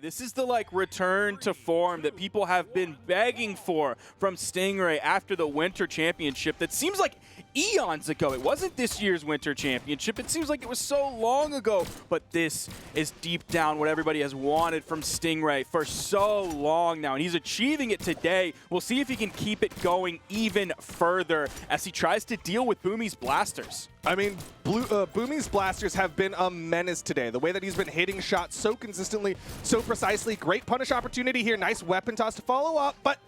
This is the return to form that people have been begging for from Stingray after the Winter Championship that seems like eons ago. It wasn't this year's Winter Championship. It seems like it was so long ago, but this is deep down what everybody has wanted from Stingray for so long now, and he's achieving it today. We'll see if he can keep it going even further as he tries to deal with Boomie's blasters. I mean, Boomie's blasters have been a menace today. The way that he's been hitting shots so consistently, so precisely. Great punish opportunity here. Nice weapon toss to follow up, but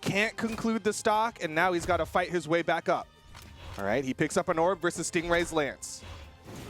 can't conclude the stock, and now he's got to fight his way back up. All right, he picks up an orb versus Stingray's Lance.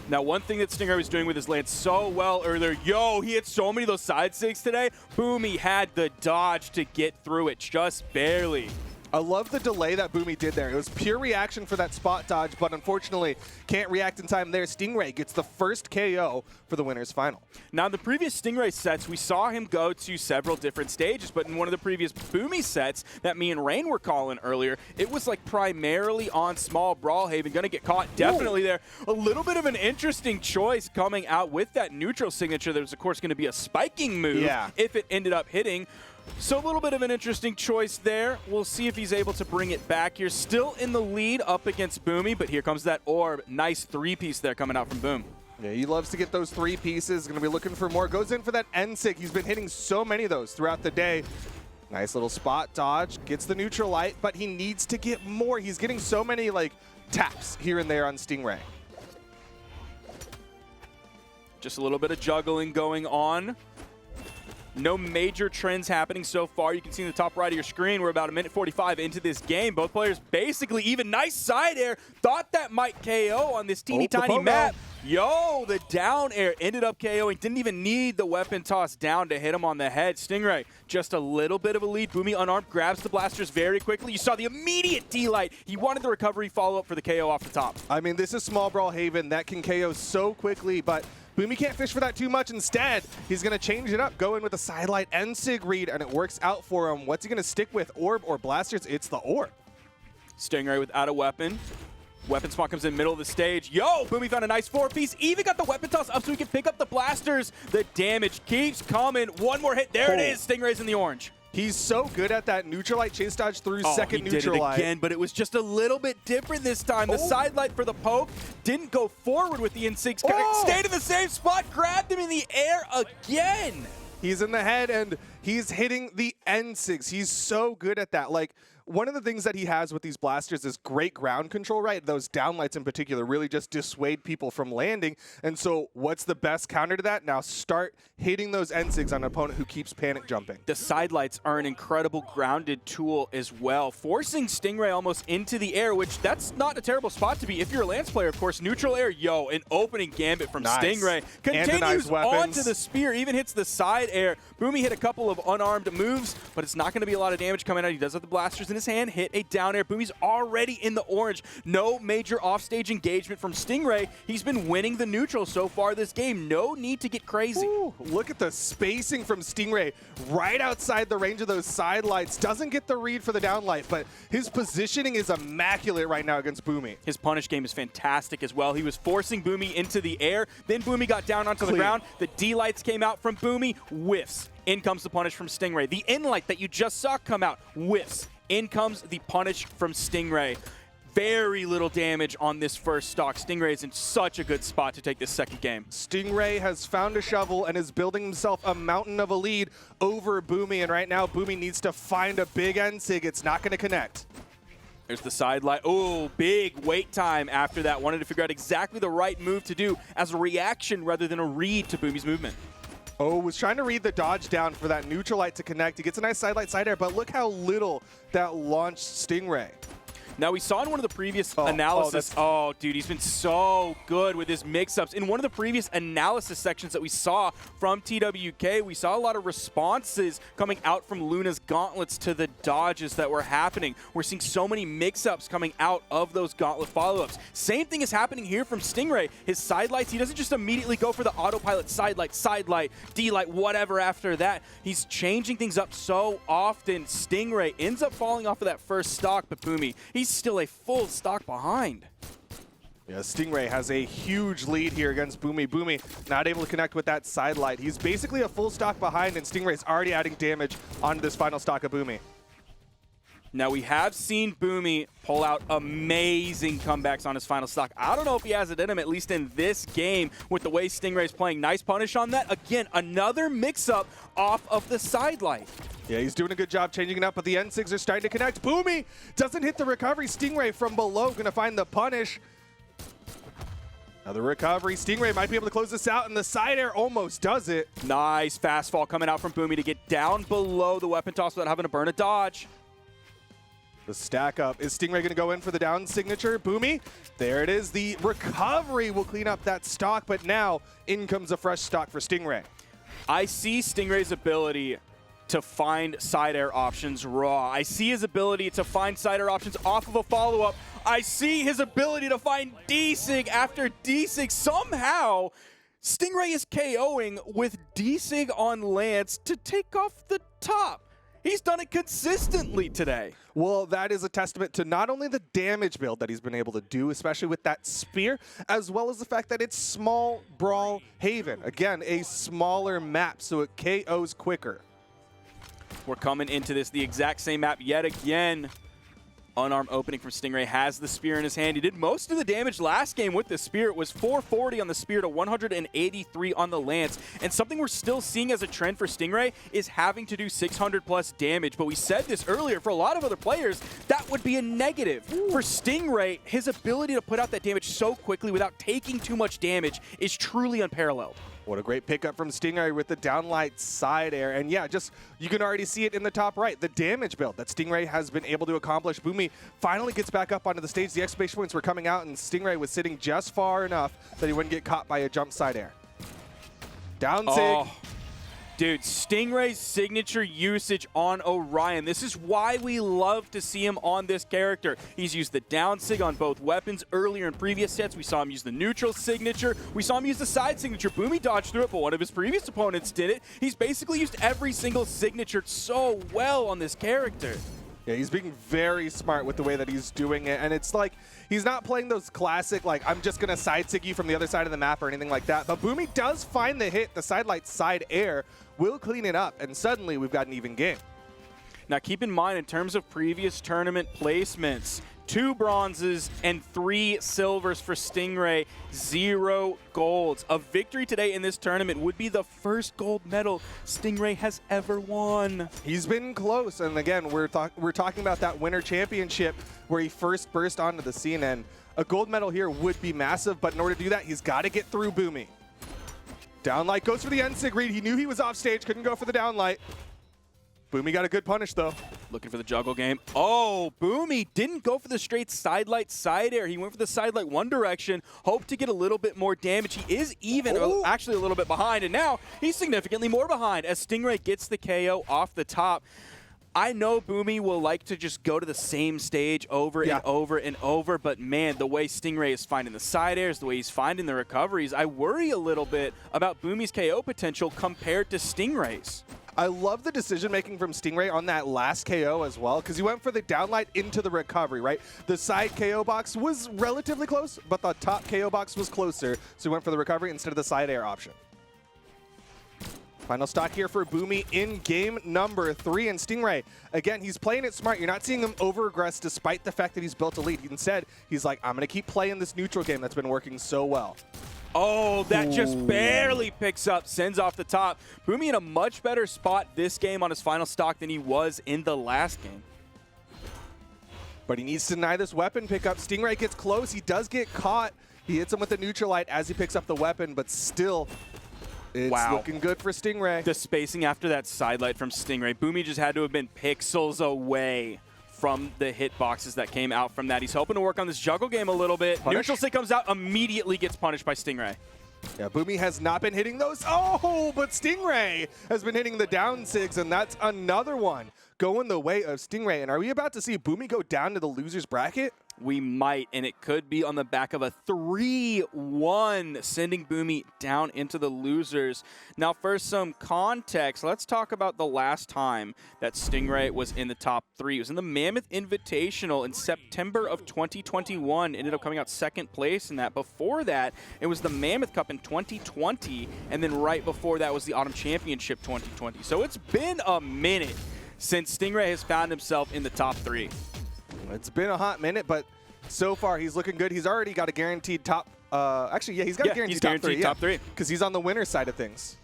Now, one thing that Stingray was doing with his Lance so well earlier, he hit so many of those side sticks today. Boomie had the dodge to get through it, just barely. I love the delay that Boomie did there. It was pure reaction for that spot dodge, but unfortunately can't react in time there. Stingray gets the first KO for the winner's final. Now, in the previous Stingray sets, we saw him go to several different stages, but in one of the previous Boomie sets that me and Rain were calling earlier, it was primarily on small Brawlhalla. Gonna get caught definitely there. A little bit of an interesting choice coming out with that neutral signature. There's, of course, going to be a spiking move if it ended up hitting. So a little bit of an interesting choice there. We'll see if he's able to bring it back here. Still in the lead up against Boomie, but here comes that orb. Nice three-piece there coming out from Boom. Yeah, he loves to get those three pieces. Going to be looking for more. Goes in for that N-sig. He's been hitting so many of those throughout the day. Nice little spot dodge. Gets the neutral light, but he needs to get more. He's getting so many taps here and there on Stingray. Just a little bit of juggling going on. No major trends happening so far. You can see in the top right of your screen, we're about a minute 45 into this game. Both players basically even. Nice side air. Thought that might KO on this teeny tiny map. The down air ended up KOing. Didn't even need the weapon toss down to hit him on the head. Stingray, just a little bit of a lead. Boomie unarmed, grabs the blasters very quickly. You saw the immediate D-light. He wanted the recovery follow-up for the KO off the top. I mean, this is small Brawlhalla that can KO so quickly, but Boomie can't fish for that too much. Instead, he's going to change it up, go in with a sidelight and Sig read, and it works out for him. What's he going to stick with, orb or blasters? It's the orb. Stingray without a weapon. Weapon spot comes in middle of the stage. Boomie found a nice four-piece. Even got the weapon toss up so he can pick up the blasters. The damage keeps coming. One more hit. There it is. Stingray's in the orange. He's so good at that neutral light chase dodge through second neutral light. He did it again, but it was just a little bit different this time. The side light for the poke didn't go forward with the N6. Stayed in the same spot, grabbed him in the air again. He's in the head, and he's hitting the N6. He's so good at that. One of the things that he has with these blasters is great ground control, right? Those downlights in particular really just dissuade people from landing. And so what's the best counter to that? Now start hitting those N6s on an opponent who keeps panic jumping. The side lights are an incredible grounded tool as well, forcing Stingray almost into the air, which that's not a terrible spot to be. If you're a Lance player, of course, neutral air, an opening gambit from Stingray. Continues onto the spear, even hits the side air. Boomie hit a couple of unarmed moves, but it's not going to be a lot of damage coming out. He does have the blasters in his hand, hit a down air. Boomie's already in the orange. No major offstage engagement from Stingray. He's been winning the neutral so far this game. No need to get crazy. Ooh, look at the spacing from Stingray right outside the range of those side lights. Doesn't get the read for the down light, but his positioning is immaculate right now against Boomie. His punish game is fantastic as well. He was forcing Boomie into the air. Then Boomie got down onto the ground. The D-lights came out from Boomie. Whiffs. In comes the punish from Stingray. The in-light that you just saw come out. Whiffs. In comes the punish from Stingray. Very little damage on this first stock. Stingray is in such a good spot to take this second game. Stingray has found a shovel and is building himself a mountain of a lead over Boomie, and right now Boomie needs to find a big N-sig. It's not going to connect. There's the side light. Oh, big wait time after that. Wanted to figure out exactly the right move to do as a reaction rather than a read to Boomie's movement. Was trying to read the dodge down for that neutral light to connect. He gets a nice side light side air, but look how little that launched Stingray. Now, we saw in one of the previous analysis. Oh, dude, he's been so good with his mix-ups. In one of the previous analysis sections that we saw from TWK, we saw a lot of responses coming out from Luna's gauntlets to the dodges that were happening. We're seeing so many mix-ups coming out of those gauntlet follow-ups. Same thing is happening here from Stingray. His side lights, he doesn't just immediately go for the autopilot side light, D-light, whatever after that. He's changing things up so often. Stingray ends up falling off of that first stock, but Boomie, he's still a full stock behind. Yeah, Stingray has a huge lead here against Boomy. Boomy not able to connect with that side light. He's basically a full stock behind, and Stingray's already adding damage onto this final stock of Boomy. Now, we have seen Boomie pull out amazing comebacks on his final stock. I don't know if he has it in him, at least in this game, with the way Stingray's playing. Nice punish on that. Again, another mix-up off of the side light. Yeah, he's doing a good job changing it up, but the N6 are starting to connect. Boomy doesn't hit the recovery. Stingray from below going to find the punish. Another recovery. Stingray might be able to close this out, and the side air almost does it. Nice fast fall coming out from Boomie to get down below the weapon toss without having to burn a dodge. The stack up. Is Stingray going to go in for the down signature? Boomy, there it is. The recovery will clean up that stock, but now in comes a fresh stock for Stingray. I see Stingray's ability to find side air options raw. I see his ability to find side air options off of a follow-up. I see his ability to find D-Sig after D-Sig. Somehow, Stingray is KOing with D-Sig on Lance to take off the top. He's done it consistently today. Well, that is a testament to not only the damage build that he's been able to do, especially with that spear, as well as the fact that it's small Brawl Haven. Again, a smaller map, so it KOs quicker. We're coming into this the exact same map yet again. Unarmed opening from Stingray, has the spear in his hand. He did most of the damage last game with the spear. It was 440 on the spear to 183 on the lance. And something we're still seeing as a trend for Stingray is having to do 600 plus damage. But we said this earlier, for a lot of other players, that would be a negative. For Stingray, his ability to put out that damage so quickly without taking too much damage is truly unparalleled. What a great pickup from Stingray with the downlight side air. And yeah, just you can already see it in the top right, the damage build that Stingray has been able to accomplish. Boomy finally gets back up onto the stage. The exclamation points were coming out, and Stingray was sitting just far enough that he wouldn't get caught by a jump side air. Down sig. Oh. Dude, Stingray's signature usage on Orion. This is why we love to see him on this character. He's used the down sig on both weapons earlier in previous sets. We saw him use the neutral signature. We saw him use the side signature. Boomy dodged through it, but one of his previous opponents did it. He's basically used every single signature so well on this character. Yeah, he's being very smart with the way that he's doing it, and it's like he's not playing those classic, like, I'm just going to side sig you from the other side of the map or anything like that, but Boomy does find the hit. The side light side air will clean it up, and suddenly we've got an even game. Now keep in mind, in terms of previous tournament placements, 2 bronzes and 3 silvers for Stingray, 0 golds. A victory today in this tournament would be the first gold medal Stingray has ever won. He's been close, and again, we're talking about that winter championship where he first burst onto the scene, and a gold medal here would be massive, but in order to do that, he's got to get through Boomy. Downlight goes for the N-Sig read. He knew he was off stage, couldn't go for the downlight. Boomy got a good punish, though. Looking for the juggle game. Oh, Boomy didn't go for the straight side light side air. He went for the side light one direction, hoped to get a little bit more damage. He is even, actually a little bit behind, and now he's significantly more behind as Stingray gets the KO off the top. I know Boomy will like to just go to the same stage over and over and over, but man, the way Stingray is finding the side airs, the way he's finding the recoveries, I worry a little bit about Boomy's KO potential compared to Stingray's. I love the decision-making from Stingray on that last KO as well, because he went for the downlight into the recovery, right? The side KO box was relatively close, but the top KO box was closer, so he went for the recovery instead of the side air option. Final stock here for Boomy in game number 3. And Stingray, again, he's playing it smart. You're not seeing him over-aggress despite the fact that he's built a lead. Instead, he's like, I'm going to keep playing this neutral game that's been working so well. Oh, that just barely picks up, sends off the top. Boomy in a much better spot this game on his final stock than he was in the last game. But he needs to deny this weapon pickup. Stingray gets close. He does get caught. He hits him with the neutral light as he picks up the weapon, but still, it's looking good for Stingray. The spacing after that side light from Stingray. Boomy just had to have been pixels away from the hitboxes that came out from that. He's hoping to work on this juggle game a little bit. Punish. Neutral stick comes out, immediately gets punished by Stingray. Yeah, Boomy has not been hitting those. Oh, but Stingray has been hitting the down sigs, and that's another one going the way of Stingray. And are we about to see Boomy go down to the loser's bracket? We might, and it could be on the back of a 3-1, sending Boomi down into the losers. Now, for some context, let's talk about the last time that Stingray was in the top 3. It was in the Mammoth Invitational in September of 2021. Ended up coming out second place in that. Before that, it was the Mammoth Cup in 2020, and then right before that was the Autumn Championship 2020. So it's been a minute since Stingray has found himself in the top 3. It's been a hot minute, but so far he's looking good. He's already got a guaranteed top. Actually, yeah, he's got a guaranteed top 3. Because he's on the winner's side of things.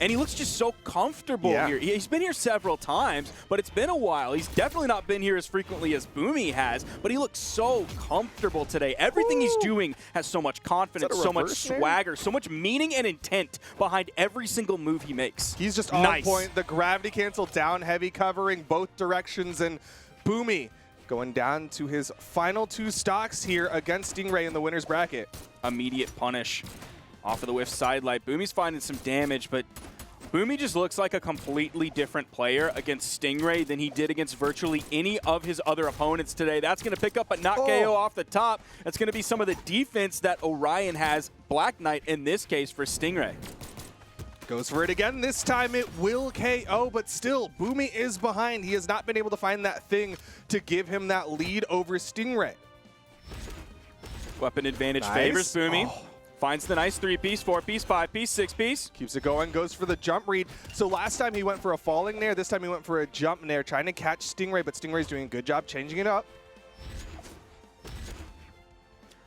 And he looks just so comfortable here. He's been here several times, but it's been a while. He's definitely not been here as frequently as Boomie has, but he looks so comfortable today. Everything he's doing has so much confidence, so much swagger, so much meaning and intent behind every single move he makes. He's just on point. The gravity cancel down heavy covering both directions, and Boomie going down to his final 2 stocks here against Stingray in the winner's bracket. Immediate punish off of the whiff sidelight. Boomie's finding some damage, but Boomie just looks like a completely different player against Stingray than he did against virtually any of his other opponents today. That's going to pick up, but not KO off the top. That's going to be some of the defense that Orion has, Black Knight in this case, for Stingray. Goes for it again. This time it will KO, but still, Boomie is behind. He has not been able to find that thing to give him that lead over Stingray. Weapon advantage favors Boomie. Finds the nice 3-piece, 4-piece, 5-piece, 6-piece. Keeps it going, goes for the jump read. So last time he went for a falling nair. This time he went for a jump nair, trying to catch Stingray, but Stingray's doing a good job changing it up.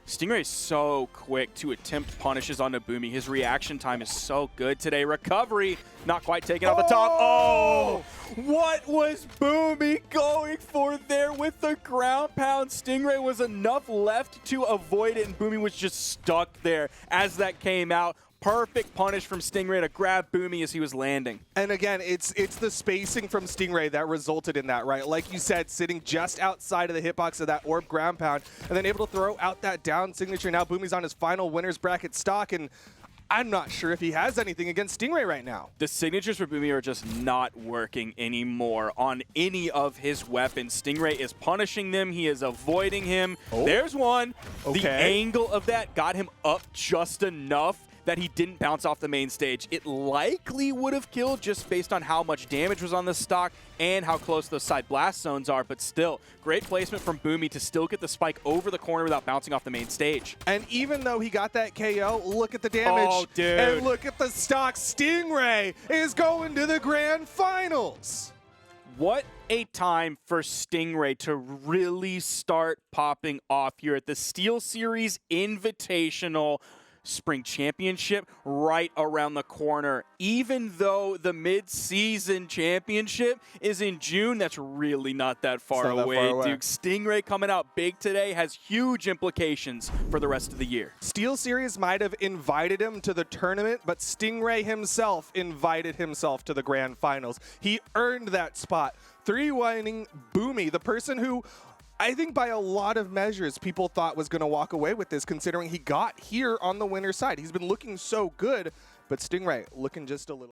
Stingray is so quick to attempt punishes onto Boomie. His reaction time is so good today. Recovery, not quite taken off the top. Oh! What was Boomie going for there with the ground pound? Stingray was enough left to avoid it, and Boomie was just stuck there as that came out. Perfect punish from Stingray to grab Boomie as he was landing. And again, it's the spacing from Stingray that resulted in that, right? Like you said, sitting just outside of the hitbox of that orb ground pound, and then able to throw out that down signature. Now Boomie's on his final winner's bracket stock, and I'm not sure if he has anything against Stingray right now. The signatures for Boomie are just not working anymore on any of his weapons. Stingray is punishing them. He is avoiding him. There's one. Okay. The angle of that got him up just enough that he didn't bounce off the main stage. It likely would have killed just based on how much damage was on the stock and how close those side blast zones are, but still, great placement from Boomie to still get the spike over the corner without bouncing off the main stage. And even though he got that KO, look at the damage. Oh, dude. And look at the stock. Stingray is going to the grand finals. What a time for Stingray to really start popping off here at the SteelSeries Invitational. Spring Championship right around the corner. Even though the mid-season championship is in June, that's really not that far away, dude. Stingray coming out big today has huge implications for the rest of the year. SteelSeries might have invited him to the tournament, but Stingray himself invited himself to the grand finals. He earned that spot. 3-1ing Boomie, the person who I think by a lot of measures, people thought was going to walk away with this, considering he got here on the winner's side. He's been looking so good, but Stingray looking just a little